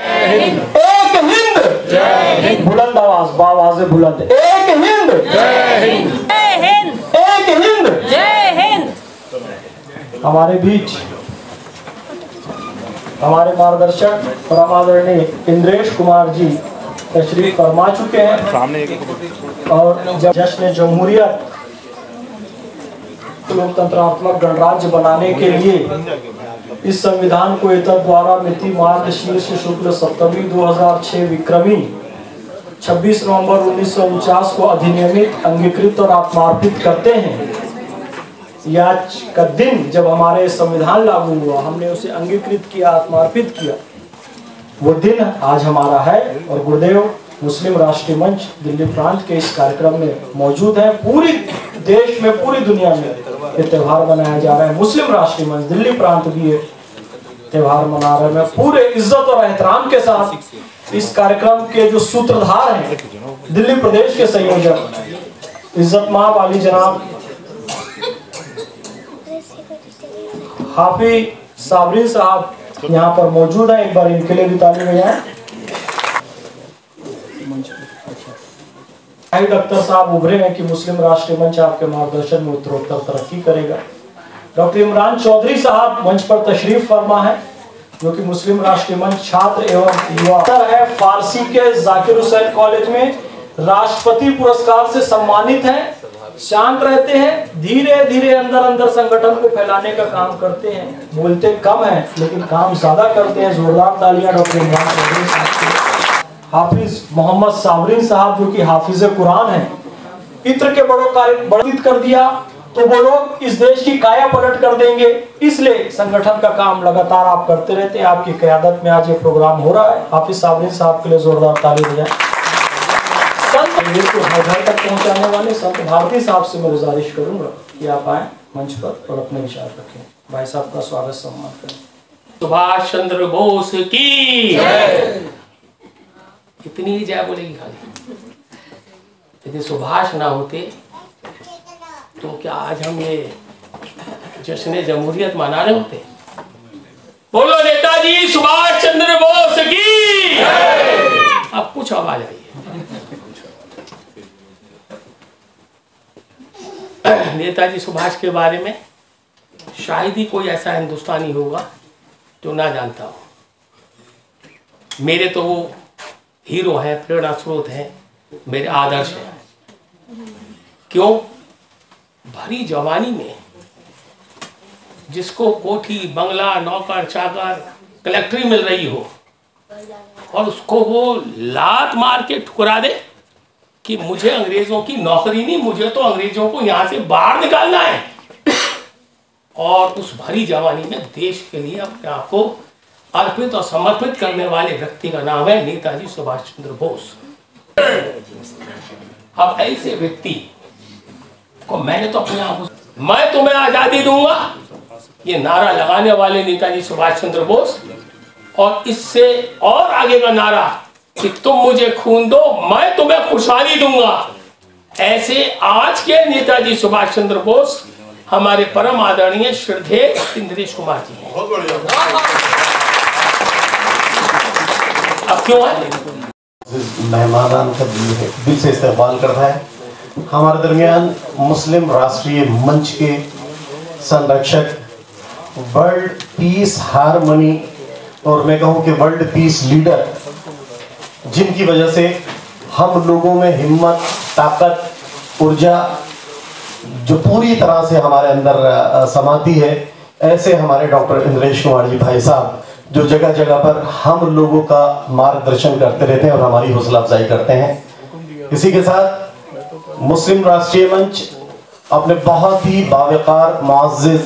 एक हिंद, बुलंद आवाज, बावाज़े बुलंद, एक हिंद, एक हिंद। हमारे बीच हमारे मार्गदर्शक और आदरणीय इंद्रेश कुमार जी तशरीफ फरमा चुके हैं और जश्न जमहूरियत लोकतंत्रात्मक गणराज्य बनाने के लिए इस संविधान को एतद द्वारा मिति मार्गशीर्ष शुक्ल सप्तमी 2006 विक्रमी 26 नवंबर 1949 को अधिनियमित, अंगीकृत और आत्मार्पित करते हैं। आज का दिन जब हमारे संविधान लागू हुआ, हमने उसे अंगीकृत किया, आत्मार्पित किया, वो दिन आज हमारा है। और गुरुदेव मुस्लिम राष्ट्रीय मंच दिल्ली प्रांत के इस कार्यक्रम में मौजूद है। पूरी देश में, पूरी दुनिया में ये त्यौहार मनाया जा रहा है। मुस्लिम राष्ट्रीय मंच दिल्ली प्रांत भी ये त्यौहार मना रहे हैं। मैं पूरे इज्जत और एहतराम के साथ इस कार्यक्रम के जो सूत्रधार हैं, दिल्ली प्रदेश के संयोजक इज्जत माब अली जनाब हाफिज साबरीन साहब यहाँ पर मौजूद हैं। एक बार इनके लिए भी ताली बजाएं। शाहिद अख्तर साहब उभरे हैं कि मुस्लिम राष्ट्रीय मंच आपके मार्गदर्शन में उत्तरोत्तर तरक्की करेगा। डॉक्टर इमरान चौधरी साहब मंच पर तशरीफ फरमा है, जो कि मुस्लिम राष्ट्रीय मंच छात्र एवं युवा है। फारसी के जाकिर हुसैन कॉलेज में राष्ट्रपति पुरस्कार से सम्मानित हैं। शांत रहते हैं, धीरे धीरे अंदर अंदर संगठन को फैलाने का काम करते हैं। बोलते कम है लेकिन काम ज्यादा करते हैं। जोरदार तालियां डॉक्टर इमरान चौधरी साहब। हाफिज मोहम्मद साबरीन साहब, जो कि हाफिज कुरान है, इत्र के बड़ों कार्य वर्णित कर दिया तो वो लोग इस देश की काया पलट कर देंगे। इसलिए संगठन का काम लगातार आप करते रहते हैं। आपकी क़यादत में आज ये प्रोग्राम हो रहा है। हाफिज साबरीन साहब के लिए जोरदार ताली बजाएं। संत को घर तक पहुंचाने वाले संत भारती साहब से मैं गुजारिश करूंगा कि आप आए मंच पर और अपने विचार रखें। भाई साहब का स्वागत सम्मान करें। सुभाष चंद्र बोस की इतनी ही जय बोलेगी खाली। यदि सुभाष ना होते तो क्या आज हम ये जश्न जमहूरियत मना रहे होते? बोलो नेताजी सुभाष चंद्र बोस की। अब कुछ आवाज आई है। नेताजी सुभाष के बारे में शायद ही कोई ऐसा हिंदुस्तानी होगा जो ना जानता हो। मेरे तो वो हीरो हैं, प्रेरणा स्रोत हैं, मेरे आदर्श हैं। क्यों? भरी जवानी में जिसको कोठी, बंगला, नौकर, चाकर, कलेक्टरी मिल रही हो और उसको वो लात मार के ठुकरा दे कि मुझे अंग्रेजों की नौकरी नहीं, मुझे तो अंग्रेजों को यहां से बाहर निकालना है। और उस भरी जवानी में देश के लिए अपने आप को अर्पित और समर्पित करने वाले व्यक्ति का नाम है नेताजी सुभाष चंद्र बोस। अब ऐसे व्यक्ति को मैंने तो अपने आप, मैं तुम्हें आजादी दूंगा, ये नारा लगाने वाले नेताजी सुभाष चंद्र बोस, और इससे और आगे का नारा कि तुम मुझे खून दो, मैं तुम्हें खुशहाली दूंगा। ऐसे आज के नेताजी सुभाष चंद्र बोस हमारे परम आदरणीय श्रद्धेय इंद्रेश कुमार जी हैं। बहुत बढ़िया। अब क्यों है? मेहमान का दिल से इस्तेमाल करता है। हमारे दरमियान मुस्लिम राष्ट्रीय मंच के संरक्षक, वर्ल्ड पीस हारमोनी और मैं कहूँ कि वर्ल्ड पीस लीडर, जिनकी वजह से हम लोगों में हिम्मत, ताकत, ऊर्जा जो पूरी तरह से हमारे अंदर समाती है, ऐसे हमारे डॉक्टर इंद्रेश कुमार जी भाई साहब, जो जगह जगह पर हम लोगों का मार्गदर्शन करते रहते हैं और हमारी हौसला अफजाई करते हैं। इसी के साथ मुस्लिम राष्ट्रीय मंच अपने बहुत ही बावकार मुअज़्ज़िज़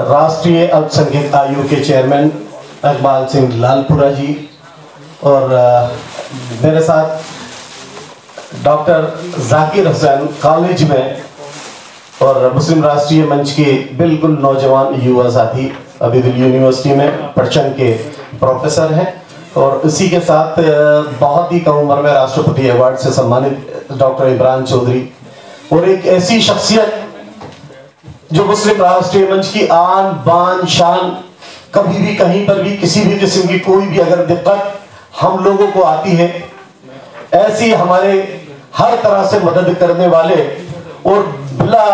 राष्ट्रीय अल्पसंख्यक आयोग के चेयरमैन इकबाल सिंह लालपुरा जी और मेरे साथ डॉक्टर जाकिर हुसैन कॉलेज में और मुस्लिम राष्ट्रीय मंच के बिल्कुल नौजवान युवा साथी अभी दिल्ली यूनिवर्सिटी में पढ़चन के प्रोफेसर हैं, और इसी के साथ बहुत ही कम उम्र में राष्ट्रपति अवार्ड से सम्मानित डॉक्टर इमरान चौधरी, और एक ऐसी शख्सियत जो मुस्लिम राष्ट्रीय मंच की आन बान शान कभी भी कहीं पर भी किसी भी किस्म की कोई भी अगर दिक्कत हम लोगों को आती है, ऐसी हमारे हर तरह से मदद करने वाले और बिला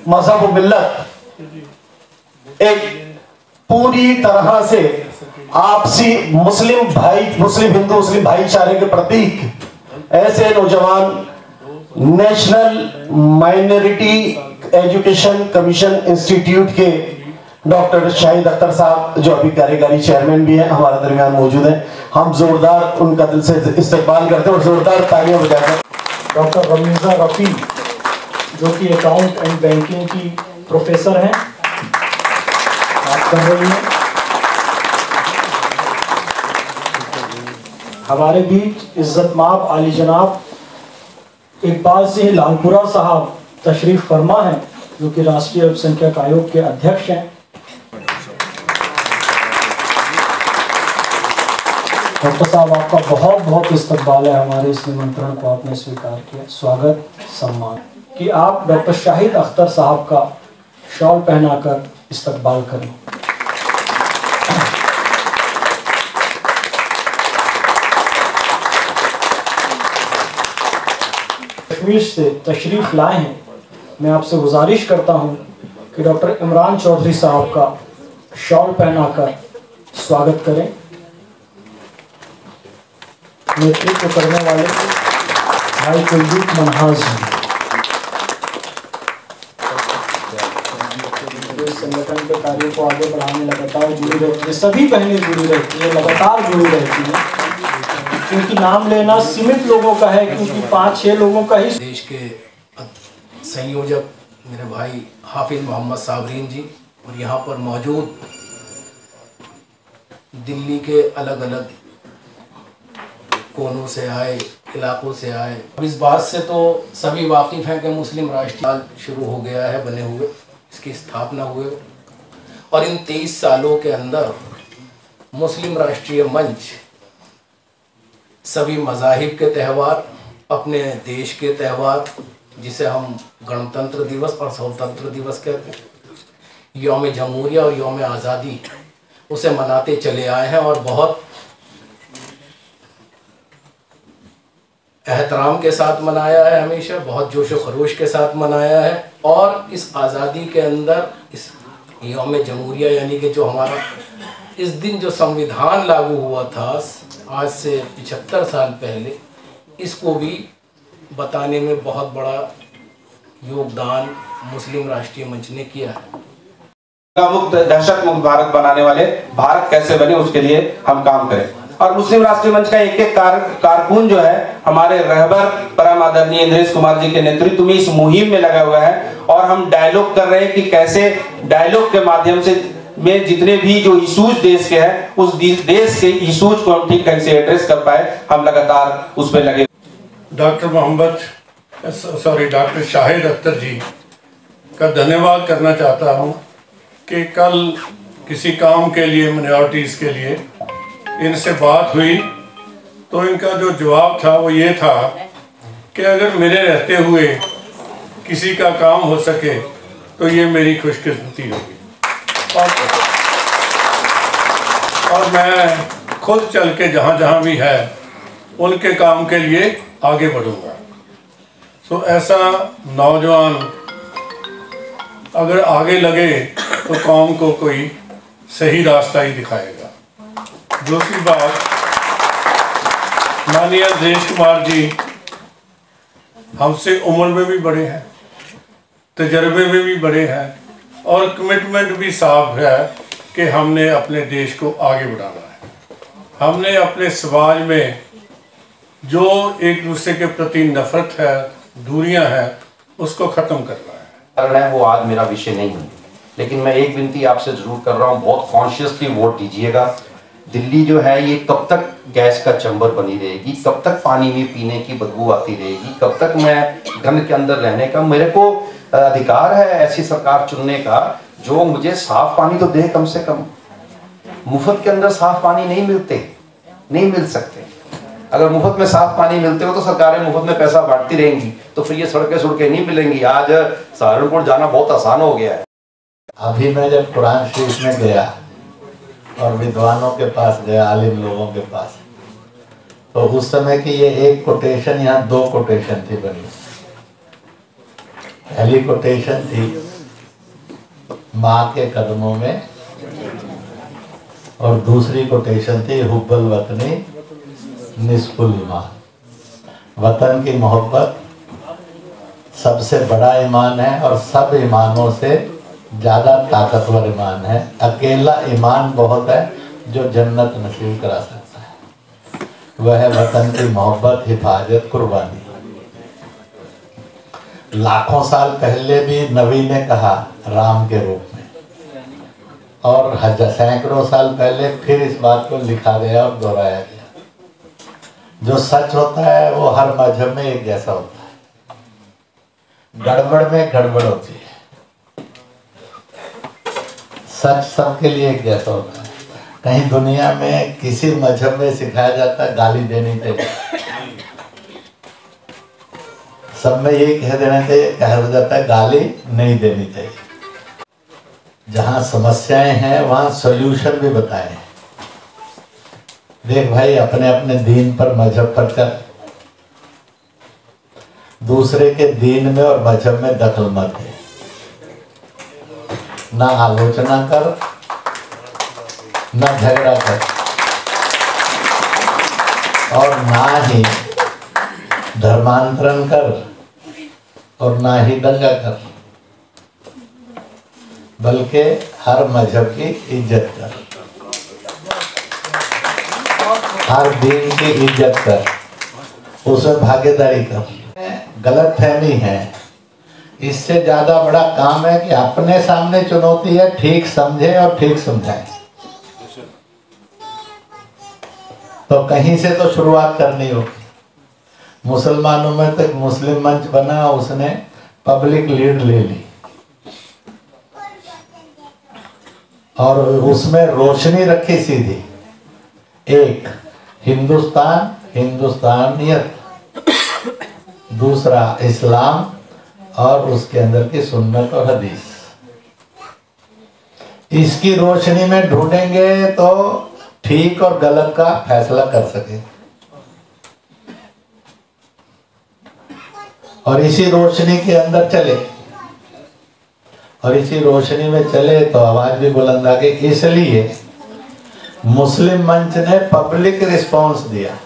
मजहब व मिल्लत एक पूरी तरह से आपसी मुस्लिम हिंदू मुस्लिम भाईचारे के प्रतीक ऐसे नौजवान national minority education commission institute के डॉक्टर शाहिद अख्तर साहब, जो अभी कार्यकारी चेयरमैन भी हैं, हमारे दरमियान मौजूद हैं। हम जोरदार उनका दिल से इस्तकबाल करते हैं और जोरदार तालियां बजाकर डॉक्टर रमीजा रफी, जो कि अकाउंट एंड बैंकिंग की प्रोफेसर हैं, बात कर रही हैं। हमारे बीच इज्जतमाब आली जनाब इकबाल सिंह लालपुरा साहब तशरीफ फरमा हैं, जो कि राष्ट्रीय अल्पसंख्यक आयोग के अध्यक्ष हैं। डॉक्टर साहब, आपका बहुत बहुत इस्तकबाल है, हमारे इस निमंत्रण को आपने स्वीकार किया, स्वागत सम्मान कि आप डॉक्टर शाहिद अख्तर साहब का शॉल पहनाकर इस्तकबाल करें। कश्मीर से तशरीफ लाए हैं, मैं आपसे गुजारिश करता हूं कि डॉक्टर इमरान चौधरी साहब का शॉल पहनाकर स्वागत करें। नेतृत्व करने वाले भाई कुलदीप मनहाज जी, संगठन के कार्यों को आगे बढ़ाने लगातार जुड़ी रहती है, सभी बहनें जुड़ी रहती है, लगातार जुड़ी रहती है, क्योंकि नाम लेना सीमित लोगों का है, क्योंकि 5-6 लोगों का ही। देश के संयोजक मेरे भाई हाफिज मोहम्मद साबरीन जी और यहाँ पर मौजूद दिल्ली के अलग अलग कोनों से आए, इलाकों से आए। अब इस बात से तो सभी वाकिफ़ हैं कि मुस्लिम राष्ट्रीय शुरू हो गया है, बने हुए, इसकी स्थापना हुए, और इन 23 सालों के अंदर मुस्लिम राष्ट्रीय मंच सभी मज़ाहिब के त्यौहार, अपने देश के त्यौहार जिसे हम गणतंत्र दिवस और स्वतंत्र दिवस कहते हैं, यौम जमहूरिया और यौम आज़ादी, उसे मनाते चले आए हैं और बहुत एहतराम के साथ मनाया है, हमेशा बहुत जोश व खरोश के साथ मनाया है। और इस आज़ादी के अंदर इस यौम जमहूरिया यानी कि जो हमारा इस दिन जो संविधान लागू हुआ था आज से 75 साल पहले, इसको भी बताने में बहुत बड़ा योगदान मुस्लिम राष्ट्रीय मंच ने किया है। मुक्त दहशत मुक्त भारत बनाने वाले भारत कैसे बने, उसके लिए हम काम करें। और मुस्लिम राष्ट्रीय मंच का एक एक कारकुन जो है हमारे रहबर परम आदरणीय इंद्रेश कुमार जी के नेतृत्व में इस मुहिम में लगा हुआ है, और हम डायलॉग कर रहे हैं कि कैसे डायलॉग के माध्यम से में जितने भी जो इशूज देश के हैं, उस देश के इशूज को हम ठीक ढंग से एड्रेस कर पाए, हम लगातार उस पर लगे। डॉक्टर शाहिद अख्तर जी का धन्यवाद करना चाहता हूं कि कल किसी काम के लिए मिनॉरिटीज़ के लिए इनसे बात हुई तो इनका जो जवाब था वो ये था कि अगर मेरे रहते हुए किसी का काम हो सके तो ये मेरी खुशकिस्मती होगी, और मैं खुद चल के जहाँ जहाँ भी है उनके काम के लिए आगे बढ़ूँगा। तो ऐसा नौजवान अगर आगे लगे तो कौम को कोई सही रास्ता ही दिखाएगा। दूसरी बात, माननीय इंद्रेश कुमार जी हमसे उम्र में भी बड़े हैं, तजर्बे में भी बड़े हैं, और कमिटमेंट भी साफ है कि हमने अपने देश को आगे बढ़ाना है। हमने अपने समाज में जो एक दूसरे के प्रति नफरत है, दूरियां हैं, उसको ख़त्म करना है। कारण है वो आज मेरा विषय नहीं है, लेकिन मैं एक विनती आपसे जरूर कर रहा हूँ, बहुत कॉन्शियसली वोट दीजिएगा। दिल्ली जो है ये कब तक गैस का चैम्बर बनी रहेगी, कब तक पानी में पीने की बदबू आती रहेगी, कब तक मैं गंद के अंदर रहने का, मेरे को अधिकार है ऐसी सरकार चुनने का जो मुझे साफ पानी तो दे। कम से कम मुफ्त के अंदर साफ पानी नहीं मिल सकते। अगर मुफ्त में साफ पानी मिलते हो तो सरकारें मुफ्त में पैसा बांटती रहेंगी, तो फिर ये सड़कें नहीं मिलेंगी। आज सहारनपुर जाना बहुत आसान हो गया है। अभी मैं जब कुरान शरीफ में गया और विद्वानों के पास गया, आलिम लोगों के पास। तो उस समय की ये एक कोटेशन, यहाँ दो कोटेशन थी बनी। पहली कोटेशन थी माँ के कदमों में, और दूसरी कोटेशन थी हुब्बुल वतनी निस्फुल ईमान। वतन की मोहब्बत सबसे बड़ा ईमान है और सब ईमानों से ज़्यादा ताकतवर ईमान है। अकेला ईमान बहुत है जो जन्नत नसीब करा सकता है, वह है वतन की मोहब्बत, हिफाजत, कुर्बानी। लाखों साल पहले भी नबी ने कहा राम के रूप में, और सैकड़ों साल पहले फिर इस बात को लिखा गया और दोहराया गया। जो सच होता है वो हर मजहब में एक जैसा होता है, गड़बड़ में गड़बड़ होती है। सच सबके लिए एक जैसा होता है। कहीं दुनिया में किसी मजहब में सिखाया जाता है गाली देनी चाहिए, सब में यही कह देना चाहिए, कहा जाता है गाली नहीं देनी चाहिए। जहाँ समस्याएं हैं वहाँ सॉल्यूशन भी बताए। देख भाई, अपने अपने दीन पर, मजहब पर कर, दूसरे के दीन में और मजहब में दखल मत दे। ना आलोचना कर, ना झगड़ा कर, और ना ही धर्मांतरण कर, और ना ही दंगा कर, बल्कि हर मजहब की इज्जत कर, हर दीन की इज्जत कर, उसमें भागीदारी कर। गलत फहमी है, इससे ज्यादा बड़ा काम है कि अपने सामने चुनौती है, ठीक समझे और ठीक समझाए। तो कहीं से तो शुरुआत करनी होगी। मुसलमानों में तो एक मुस्लिम मंच बना, उसने पब्लिक लीड ले ली और उसमें रोशनी रखी सीधी, एक हिंदुस्तान, हिंदुस्तानियत, दूसरा इस्लाम, और उसके अंदर की सुन्नत और हदीस। इसकी रोशनी में ढूंढेंगे तो ठीक और गलत का फैसला कर सके, और इसी रोशनी के अंदर चले, और इसी रोशनी में चले तो आवाज भी बुलंद आ गई। इसलिए मुस्लिम मंच ने पब्लिक रिस्पांस दिया।